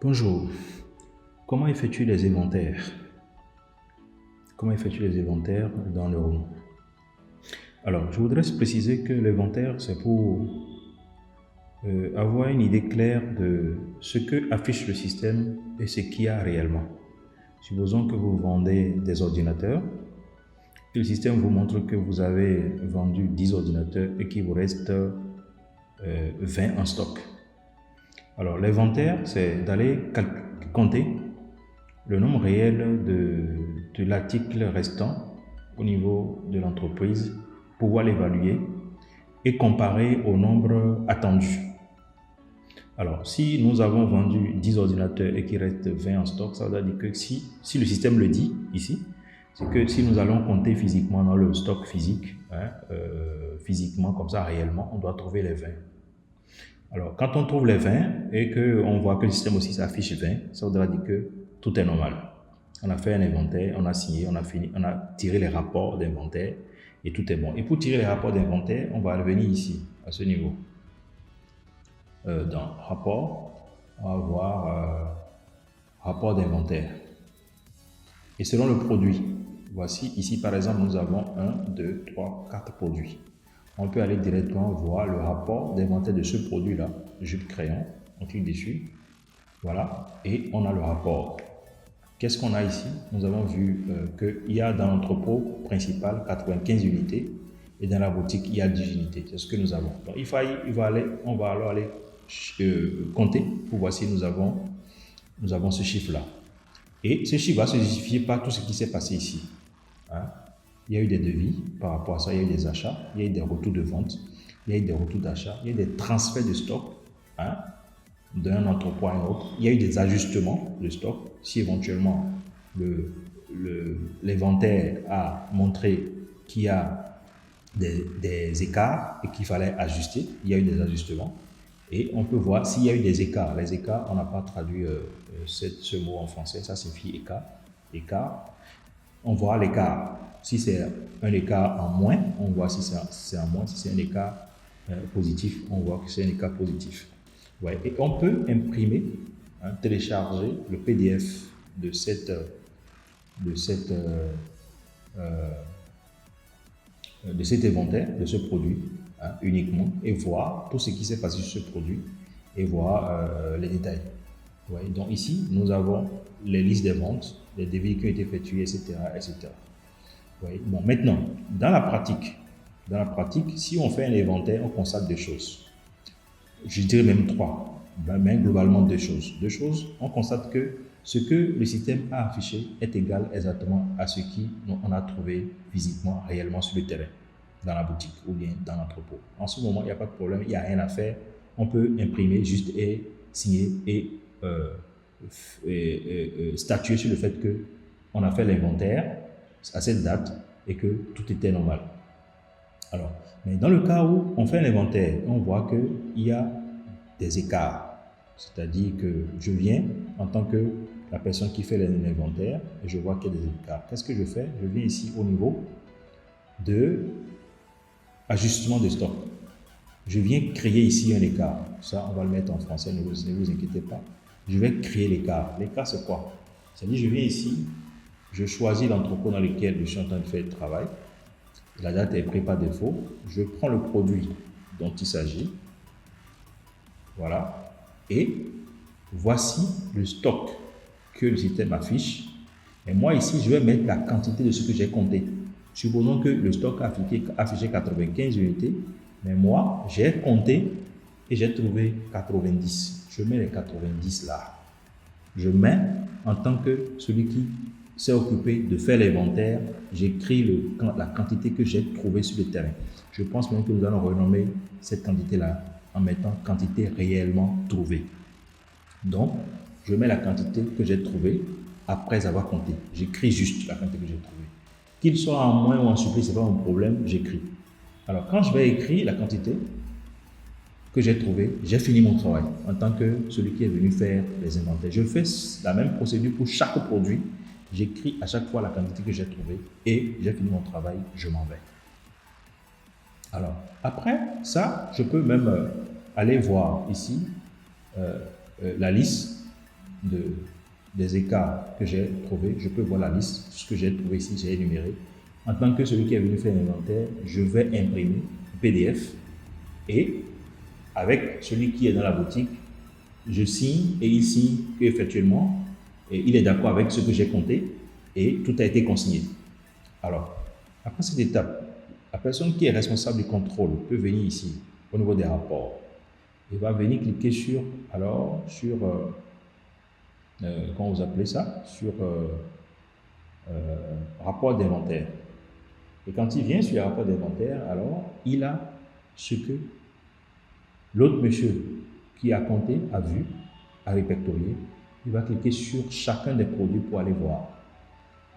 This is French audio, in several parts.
Bonjour, comment effectuer les inventaires? Comment effectuer les inventaires dans le room? Alors, je voudrais préciser que l'inventaire, c'est pour avoir une idée claire de ce que affiche le système et ce qu'il y a réellement. Supposons que vous vendez des ordinateurs et le système vous montre que vous avez vendu 10 ordinateurs et qu'il vous reste 20 en stock. Alors, l'inventaire, c'est d'aller compter le nombre réel de l'article restant au niveau de l'entreprise, pouvoir l'évaluer et comparer au nombre attendu. Alors, si nous avons vendu 10 ordinateurs et qu'il reste 20 en stock, ça veut dire que si le système le dit ici, c'est que si nous allons compter physiquement dans le stock physique, physiquement comme ça réellement, on doit trouver les 20. Alors, quand on trouve les 20 et qu'on voit que le système aussi s'affiche 20, ça voudra dire que tout est normal. On a fait un inventaire, on a signé, on a fini, on a tiré les rapports d'inventaire et tout est bon. Et pour tirer les rapports d'inventaire, on va revenir ici, à ce niveau. Dans rapport, on va voir rapport d'inventaire. Et selon le produit, voici ici par exemple, nous avons 1, 2, 3, 4 produits. On peut aller directement voir le rapport d'inventaire de ce produit-là, jupe crayon, on clique dessus, voilà, et on a le rapport. Qu'est-ce qu'on a ici? Nous avons vu qu'il y a dans l'entrepôt principal 95 unités et dans la boutique il y a 10 unités. C'est ce que nous avons. Donc on va alors aller compter pour voir si nous avons ce chiffre-là. Et ce chiffre va se justifier par tout ce qui s'est passé ici. Hein? Il y a eu des devis par rapport à ça, il y a eu des achats, il y a eu des retours de vente, il y a eu des retours d'achat, il y a eu des transferts de stock d'un entrepôt à un autre, il y a eu des ajustements de stock. Si éventuellement l'inventaire a montré qu'il y a des écarts et qu'il fallait ajuster, il y a eu des ajustements. Et on peut voir s'il y a eu des écarts. Les écarts, on n'a pas traduit ce mot en français, ça signifie écart. Écart. On voit l'écart. Si c'est un écart en moins, on voit si c'est en moins. Si c'est un écart positif, on voit que c'est un écart positif. Ouais. Et on peut imprimer, télécharger le PDF de cet inventaire, de ce produit, uniquement, et voir tout ce qui s'est passé sur ce produit et voir les détails. Ouais. Donc ici, nous avons les listes des ventes, les devis qui ont été effectués, etc. etc. Ouais. Bon, maintenant, dans la pratique, si on fait un inventaire, on constate deux choses. Je dirais même trois, mais globalement deux choses. Deux choses, on constate que ce que le système a affiché est égal exactement à ce qu'on a trouvé physiquement, réellement sur le terrain, dans la boutique ou bien dans l'entrepôt. En ce moment, il n'y a pas de problème, il n'y a rien à faire. On peut imprimer juste et signer et statuer sur le fait qu'on a fait l'inventaire à cette date et que tout était normal. Alors, mais dans le cas où on fait l'inventaire, on voit qu'il y a des écarts. C'est-à-dire que je viens en tant que la personne qui fait l'inventaire et je vois qu'il y a des écarts. Qu'est-ce que je fais? Je viens ici au niveau de ajustement de stock. Je viens créer ici un écart. Ça, on va le mettre en français, ne vous inquiétez pas. Je vais créer l'écart. L'écart, c'est quoi? C'est-à-dire, je viens ici, je choisis l'entrepôt dans lequel je suis en train de faire le travail. La date est prise par défaut. Je prends le produit dont il s'agit. Voilà. Et voici le stock que le système affiche. Et moi ici, je vais mettre la quantité de ce que j'ai compté. Supposons que le stock a affiché 95 unités, mais moi, j'ai compté et j'ai trouvé 90. Je mets les 90 là. Je mets en tant que celui qui s'est occupé de faire l'inventaire, j'écris la quantité que j'ai trouvée sur le terrain. Je pense même que nous allons renommer cette quantité-là en mettant quantité réellement trouvée. Donc, je mets la quantité que j'ai trouvée après avoir compté. J'écris juste la quantité que j'ai trouvée. Qu'il soit en moins ou en surplus, ce n'est pas mon problème, j'écris. Alors, quand je vais écrire la quantité que j'ai trouvée, j'ai fini mon travail en tant que celui qui est venu faire les inventaires. Je fais la même procédure pour chaque produit. J'écris à chaque fois la quantité que j'ai trouvée et j'ai fini mon travail, je m'en vais. Alors, après ça, je peux même aller voir ici la liste des écarts que j'ai trouvés, je peux voir la liste, ce que j'ai trouvé ici, j'ai énuméré. En tant que celui qui est venu faire l'inventaire, je vais imprimer un PDF et avec celui qui est dans la boutique, je signe et il signe qu'effectivement, il est d'accord avec ce que j'ai compté et tout a été consigné. Alors, après cette étape, la personne qui est responsable du contrôle peut venir ici au niveau des rapports. Il va venir cliquer sur, comment vous appelez ça, sur rapport d'inventaire. Et quand il vient sur le rapport d'inventaire, alors il a ce que l'autre monsieur qui a compté, a vu, a répertorié. Il va cliquer sur chacun des produits pour aller voir.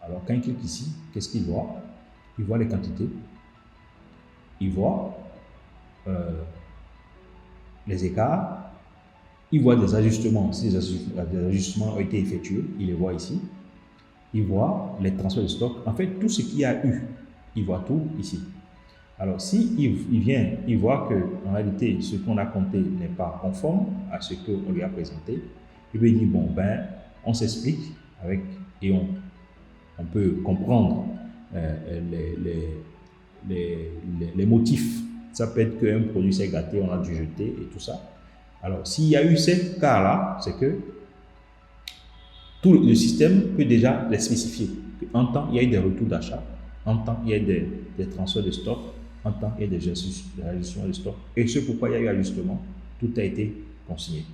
Alors quand il clique ici, qu'est-ce qu'il voit? Il voit les quantités, il voit les écarts, il voit des ajustements, si des ajustements ont été effectués, il les voit ici. Il voit les transferts de stock, en fait tout ce qu'il y a eu, il voit tout ici. Alors si il vient, il voit que en réalité ce qu'on a compté n'est pas conforme à ce qu'on lui a présenté, il lui dit bon ben on s'explique avec et on peut comprendre les motifs. Ça peut être qu'un produit s'est gâté, on a dû jeter et tout ça. Alors s'il y a eu ces cas-là, c'est que tout le système peut déjà les spécifier. En temps, il y a eu des retours d'achat, en temps, il y a eu des transferts de stock, en temps, il y a des ajustements de stock. Et c'est pourquoi il y a eu ajustement, tout a été consigné.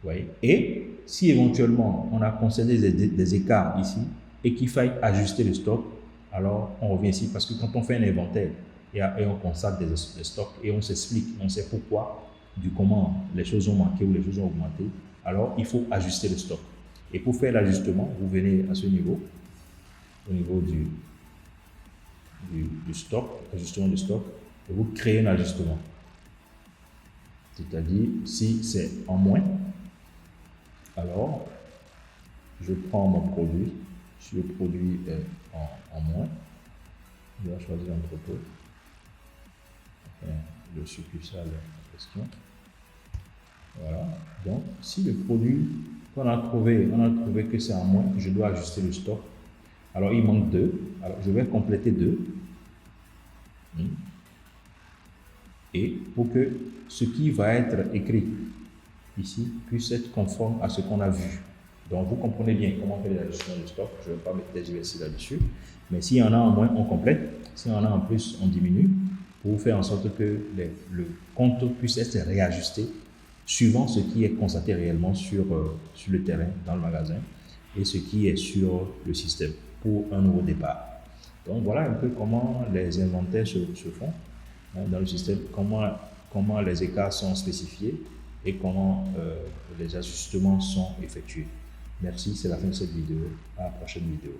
Vous voyez? Et si éventuellement on a constaté des écarts ici et qu'il faille ajuster le stock, alors on revient ici parce que quand on fait un inventaire et on constate des stocks et on s'explique, on sait pourquoi, du comment les choses ont manqué ou les choses ont augmenté, alors il faut ajuster le stock. Et pour faire l'ajustement, vous venez à ce niveau, au niveau du stock, ajustement du stock, et vous créez un ajustement. C'est-à-dire, si c'est en moins, alors je prends mon produit, si le produit est en moins, je vais choisir l'entrepôt, enfin, le succursale en question. Voilà, donc si le produit qu'on a trouvé, que c'est en moins, je dois ajuster le stock. Alors il manque 2, alors je vais compléter 2. Et pour que ce qui va être écrit ici puisse être conforme à ce qu'on a vu. Donc vous comprenez bien comment faire les ajustements de stock. Je ne vais pas mettre des IVC là-dessus. Mais s'il y en a en moins, on complète. S'il y en a en plus, on diminue pour faire en sorte que le compte puisse être réajusté suivant ce qui est constaté réellement sur le terrain, dans le magasin, et ce qui est sur le système pour un nouveau départ. Donc voilà un peu comment les inventaires se font dans le système, comment les écarts sont spécifiés et comment les ajustements sont effectués. Merci, c'est la fin de cette vidéo. À la prochaine vidéo.